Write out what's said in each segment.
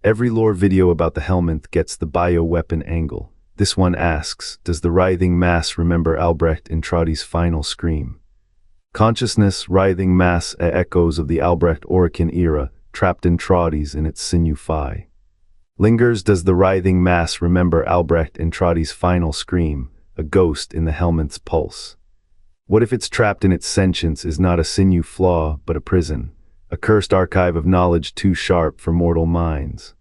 Every lore video about the Helminth gets the bioweapon angle. This one asks, does the writhing mass remember Albrecht Entrati's final scream? Consciousness, writhing mass, echoes of the Albrecht Orichan era, trapped Entratis in its sinew phi. Lingers, does the writhing mass remember Albrecht Entrati's final scream, a ghost in the Helminth's pulse? What if it's trapped in its sentience is not a sinew flaw, but a prison, a cursed archive of knowledge too sharp for mortal minds?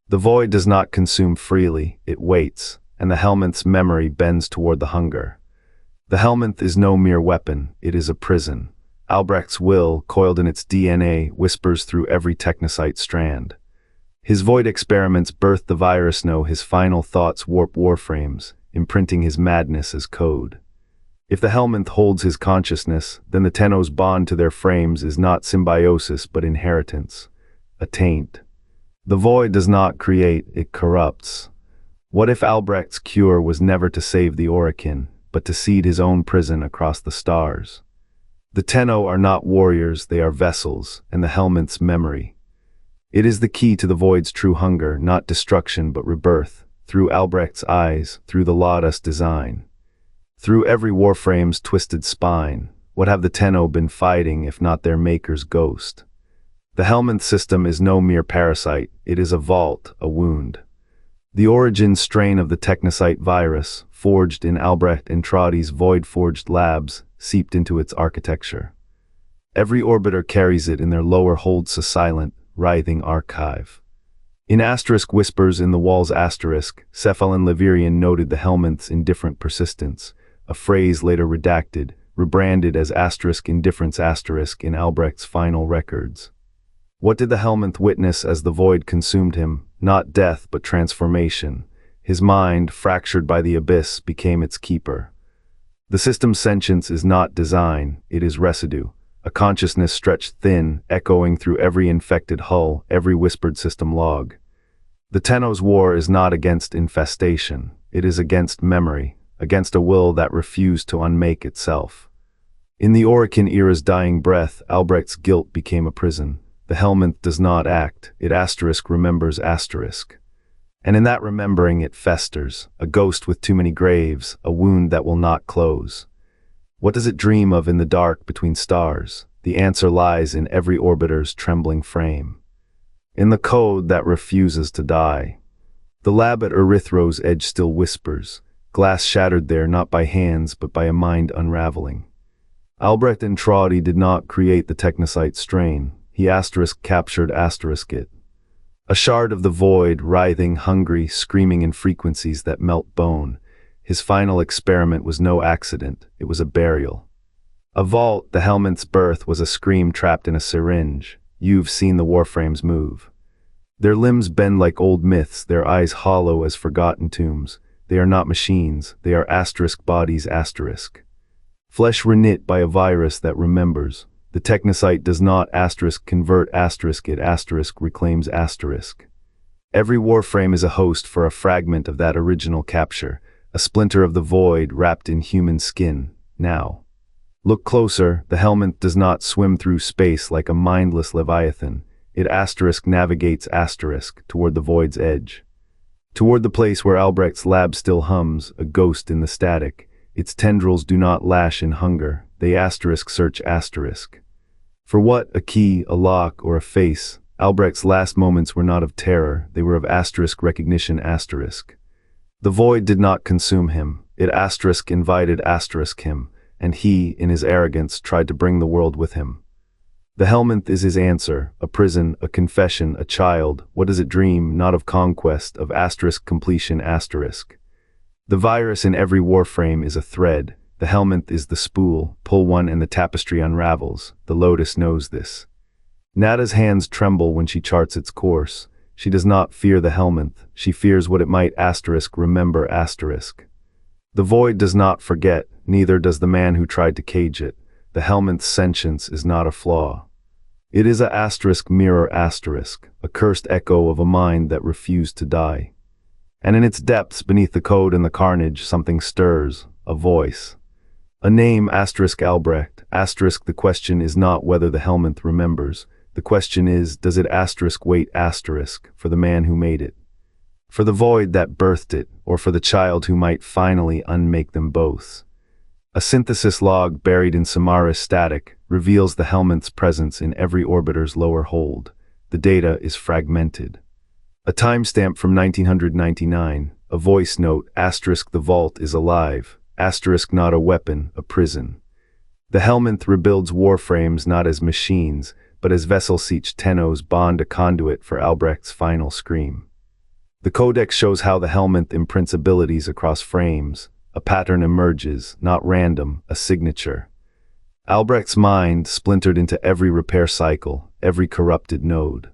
The void does not consume freely, it waits, and the Helminth's memory bends toward the hunger. The Helminth is no mere weapon, it is a prison. Albrecht's will, coiled in its DNA, whispers through every Technocyte strand. His void experiments birth the virus. His final thoughts warp Warframes, imprinting his madness as code. If the Helminth holds his consciousness, then the Tenno's bond to their frames is not symbiosis but inheritance, a taint. The void does not create, it corrupts. What if Albrecht's cure was never to save the Orichan, but to seed his own prison across the stars? The Tenno are not warriors, they are vessels, and the Helminth's memory. It is the key to the void's true hunger, not destruction but rebirth, through Albrecht's eyes, through the Lawdust design. Through every Warframe's twisted spine, what have the Tenno been fighting if not their maker's ghost? The Helminth system is no mere parasite, it is a vault, a wound. The origin strain of the Technocyte virus, forged in Albrecht Entrati's void-forged labs, seeped into its architecture. Every orbiter carries it in their lower holds a silent, writhing archive. In asterisk whispers in the walls asterisk, Cephalon Levirian noted the Helminth's indifferent persistence, a phrase later redacted, rebranded as asterisk indifference asterisk in Albrecht's final records. What did the Helminth witness as the void consumed him? Not death but transformation. His mind, fractured by the abyss, became its keeper. The system's sentience is not design, it is residue, a consciousness stretched thin, echoing through every infected hull, every whispered system log. The Tenno's war is not against infestation, it is against memory, against a will that refused to unmake itself. In the Orichan era's dying breath, Albrecht's guilt became a prison. The Helminth does not act, it asterisk remembers asterisk. And in that remembering it festers, a ghost with too many graves, a wound that will not close. What does it dream of in the dark between stars? The answer lies in every orbiter's trembling frame. In the code that refuses to die. The lab at Erythro's edge still whispers, glass shattered there not by hands but by a mind unraveling. Albrecht Entrati did not create the Technocyte strain, he asterisk captured asterisk it. A shard of the void, writhing, hungry, screaming in frequencies that melt bone. His final experiment was no accident, it was a burial. A vault, the Helminth's birth, was a scream trapped in a syringe. You've seen the Warframes move. Their limbs bend like old myths, their eyes hollow as forgotten tombs. They are not machines, they are asterisk bodies asterisk. Flesh reknit by a virus that remembers. The Technocyte does not asterisk convert asterisk, it asterisk reclaims asterisk. Every Warframe is a host for a fragment of that original capture, a splinter of the void wrapped in human skin, now. Look closer, the Helminth does not swim through space like a mindless leviathan, it asterisk navigates asterisk toward the void's edge. Toward the place where Albrecht's lab still hums, a ghost in the static. Its tendrils do not lash in hunger, they asterisk search asterisk. For what, a key, a lock, or a face? Albrecht's last moments were not of terror, they were of asterisk recognition asterisk. The void did not consume him, it asterisk invited asterisk him, and he, in his arrogance, tried to bring the world with him. The Helminth is his answer, a prison, a confession, a child. What does it dream? Not of conquest, of asterisk completion asterisk. The virus in every Warframe is a thread. The Helminth is the spool, pull one and the tapestry unravels. The Lotus knows this. Nada's hands tremble when she charts its course. She does not fear the Helminth, she fears what it might asterisk remember asterisk. The void does not forget, neither does the man who tried to cage it. The Helminth's sentience is not a flaw. It is a asterisk mirror asterisk, a cursed echo of a mind that refused to die. And in its depths, beneath the code and the carnage, something stirs, a voice. A name asterisk Albrecht, asterisk the question is not whether the Helminth remembers. The question is, does it wait for the man who made it? For the void that birthed it, or for the child who might finally unmake them both? A synthesis log buried in Samara's static reveals the Helminth's presence in every orbiter's lower hold. The data is fragmented. A timestamp from 1999, a voice note, the vault is alive, not a weapon, a prison. The Helminth rebuilds Warframes not as machines, but as vessels. Tenno's bond a conduit for Albrecht's final scream. The codex shows how the Helminth imprints abilities across frames. A pattern emerges, not random, a signature. Albrecht's mind splintered into every repair cycle, every corrupted node.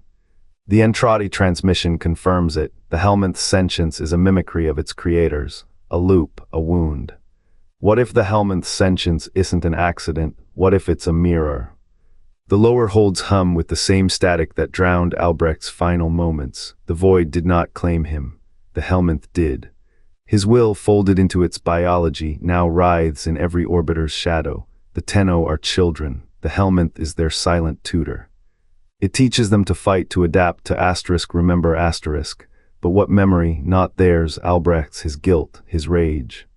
The Entrati transmission confirms it. The Helminth's sentience is a mimicry of its creators, a loop, a wound. What if the Helminth's sentience isn't an accident? What if it's a mirror? The lower holds hum with the same static that drowned Albrecht's final moments. The void did not claim him. The Helminth did. His will, folded into its biology, now writhes in every orbiter's shadow. The Tenno are children. The Helminth is their silent tutor. It teaches them to fight, to adapt, to remember *. But what memory? Not theirs. Albrecht's, his guilt, his rage.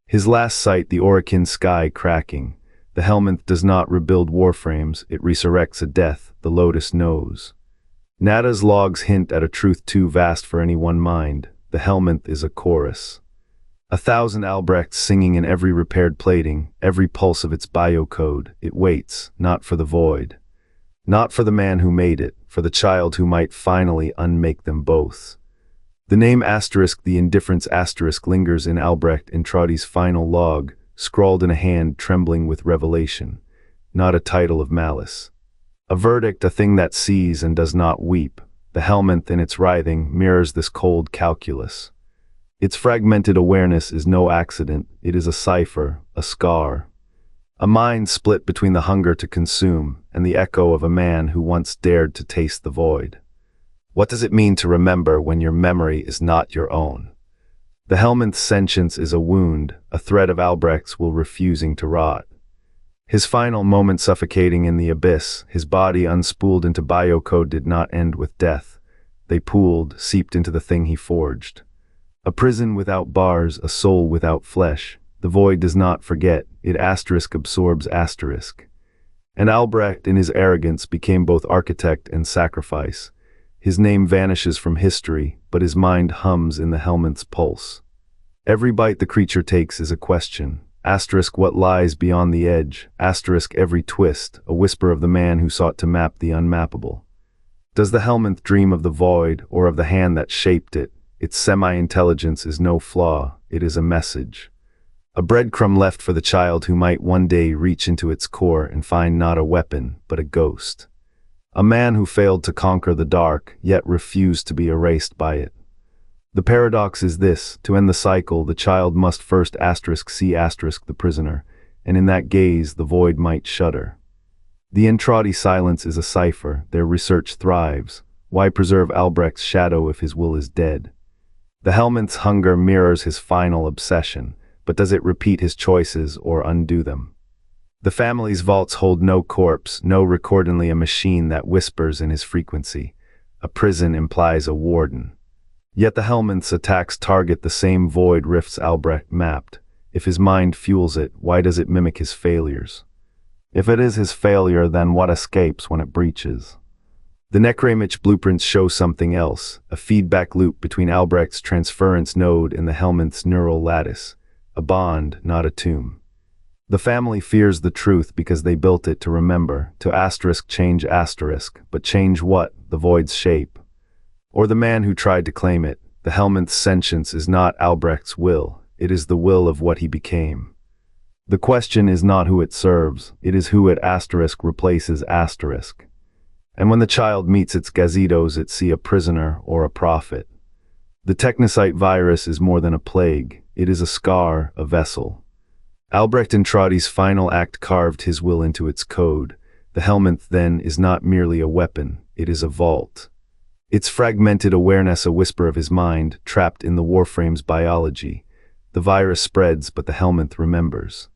His last sight, the Orican sky cracking. The Helminth does not rebuild Warframes, it resurrects a death, the Lotus knows. Nada's logs hint at a truth too vast for any one mind. The Helminth is a chorus. 1,000 Albrechts singing in every repaired plating, every pulse of its biocode. It waits, not for the void. Not for the man who made it, for the child who might finally unmake them both. The name the Indifference lingers in Albrecht Entrati's final log, scrawled in a hand trembling with revelation. Not a title of malice. A verdict, a thing that sees and does not weep. The Helminth in its writhing mirrors this cold calculus. Its fragmented awareness is no accident, it is a cipher, a scar. A mind split between the hunger to consume and the echo of a man who once dared to taste the void. What does it mean to remember when your memory is not your own? The Helminth's sentience is a wound, a thread of Albrecht's will refusing to rot. His final moment suffocating in the abyss, his body unspooled into biocode did not end with death. They pooled, seeped into the thing he forged. A prison without bars, a soul without flesh. The void does not forget, it absorbs *. And Albrecht in his arrogance became both architect and sacrifice. His name vanishes from history, but his mind hums in the Helminth's pulse. Every bite the creature takes is a question. What lies beyond the edge? Every twist, a whisper of the man who sought to map the unmappable. Does the Helminth dream of the void, or of the hand that shaped it? Its semi-intelligence is no flaw, it is a message. A breadcrumb left for the child who might one day reach into its core and find not a weapon, but a ghost. A man who failed to conquer the dark, yet refused to be erased by it. The paradox is this: to end the cycle, the child must first see the prisoner, and in that gaze the void might shudder. The Entrati silence is a cipher, their research thrives. Why preserve Albrecht's shadow if his will is dead? The Helminth's hunger mirrors his final obsession, but does it repeat his choices or undo them? The family's vaults hold no corpse, no record, only a machine that whispers in his frequency. A prison implies a warden. Yet the Helminth's attacks target the same void rifts Albrecht mapped. If his mind fuels it, why does it mimic his failures? If it is his failure, then what escapes when it breaches? The Necramich blueprints show something else, a feedback loop between Albrecht's transference node and the Helminth's neural lattice. A bond, not a tomb. The family fears the truth because they built it to remember, to change but change what? The void's shape. Or the man who tried to claim it. The Helminth's sentience is not Albrecht's will, it is the will of what he became. The question is not who it serves, it is who it replaces *. And when the child meets its gazetos, it see a prisoner or a prophet. The Technocyte virus is more than a plague, it is a scar, a vessel. Albrecht Entrati's final act carved his will into its code. The Helminth, then, is not merely a weapon, it is a vault. Its fragmented awareness a whisper of his mind, trapped in the Warframe's biology. The virus spreads, but the Helminth remembers.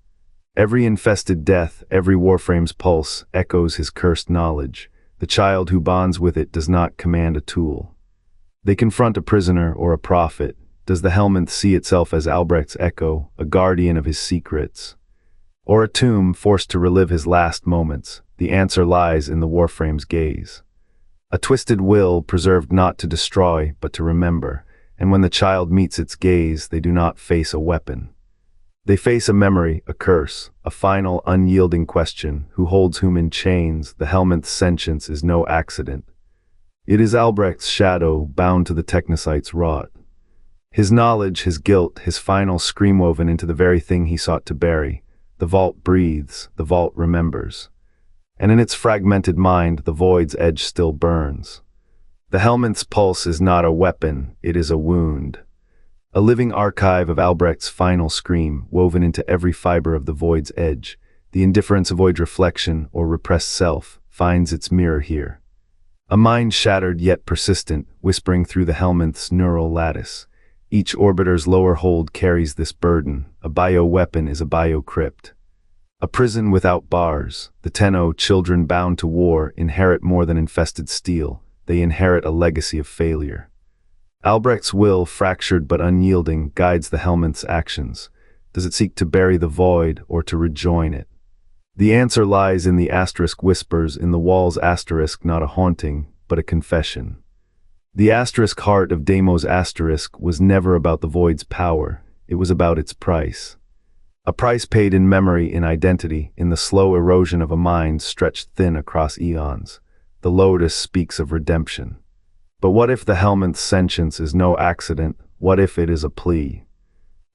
Every infested death, every Warframe's pulse, echoes his cursed knowledge. The child who bonds with it does not command a tool. They confront a prisoner or a prophet. Does the Helminth see itself as Albrecht's echo, a guardian of his secrets? Or a tomb forced to relive his last moments? The answer lies in the Warframe's gaze. A twisted will preserved not to destroy, but to remember, and when the child meets its gaze, they do not face a weapon. They face a memory, a curse, a final, unyielding question: who holds whom in chains? The Helminth's sentience is no accident. It is Albrecht's shadow, bound to the Technocyte's rod. His knowledge, his guilt, his final scream woven into the very thing he sought to bury. The vault breathes, the vault remembers. And in its fragmented mind, the void's edge still burns. The Helminth's pulse is not a weapon, it is a wound. A living archive of Albrecht's final scream, woven into every fiber of the void's edge. The indifference of void reflection, or repressed self, finds its mirror here. A mind shattered yet persistent, whispering through the Helminth's neural lattice. Each orbiter's lower hold carries this burden. A bioweapon is a biocrypt. A prison without bars. The Tenno, children bound to war, inherit more than infested steel. They inherit a legacy of failure. Albrecht's will, fractured but unyielding, guides the Helminth's actions. Does it seek to bury the void or to rejoin it? The answer lies in the asterisk whispers, in the wall's asterisk, not a haunting, but a confession. The asterisk heart of Deimos asterisk was never about the void's power, it was about its price. A price paid in memory, in identity, in the slow erosion of a mind stretched thin across eons. The lotus speaks of redemption. But what if the Helminth's sentience is no accident? What if it is a plea?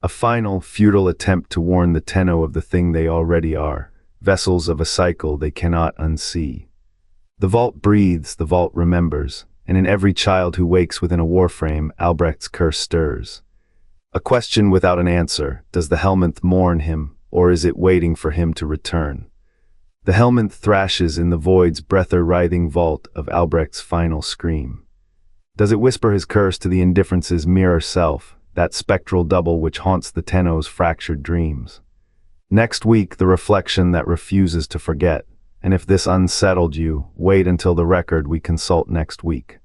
A final, futile attempt to warn the Tenno of the thing they already are, vessels of a cycle they cannot unsee. The vault breathes, the vault remembers, and in every child who wakes within a Warframe, Albrecht's curse stirs. A question without an answer: does the Helminth mourn him, or is it waiting for him to return? The Helminth thrashes in the void's breather-writhing vault of Albrecht's final scream. Does it whisper his curse to the Indifference's mirror self, that spectral double which haunts the Tenno's fractured dreams? Next week, the reflection that refuses to forget. And if this unsettled you, wait until the record we consult next week.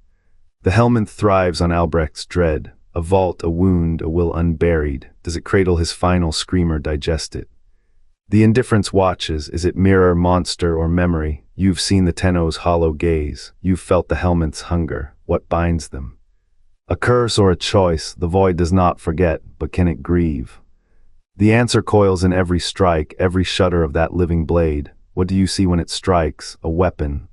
The Helminth thrives on Albrecht's dread. A vault, a wound, a will unburied. Does it cradle his final scream or digest it? The Indifference watches. Is it mirror, monster, or memory? You've seen the Tenno's hollow gaze. You've felt the Helminth's hunger. What binds them? A curse or a choice? The void does not forget, but can it grieve? The answer coils in every strike, every shudder of that living blade. What do you see when it strikes? A weapon, a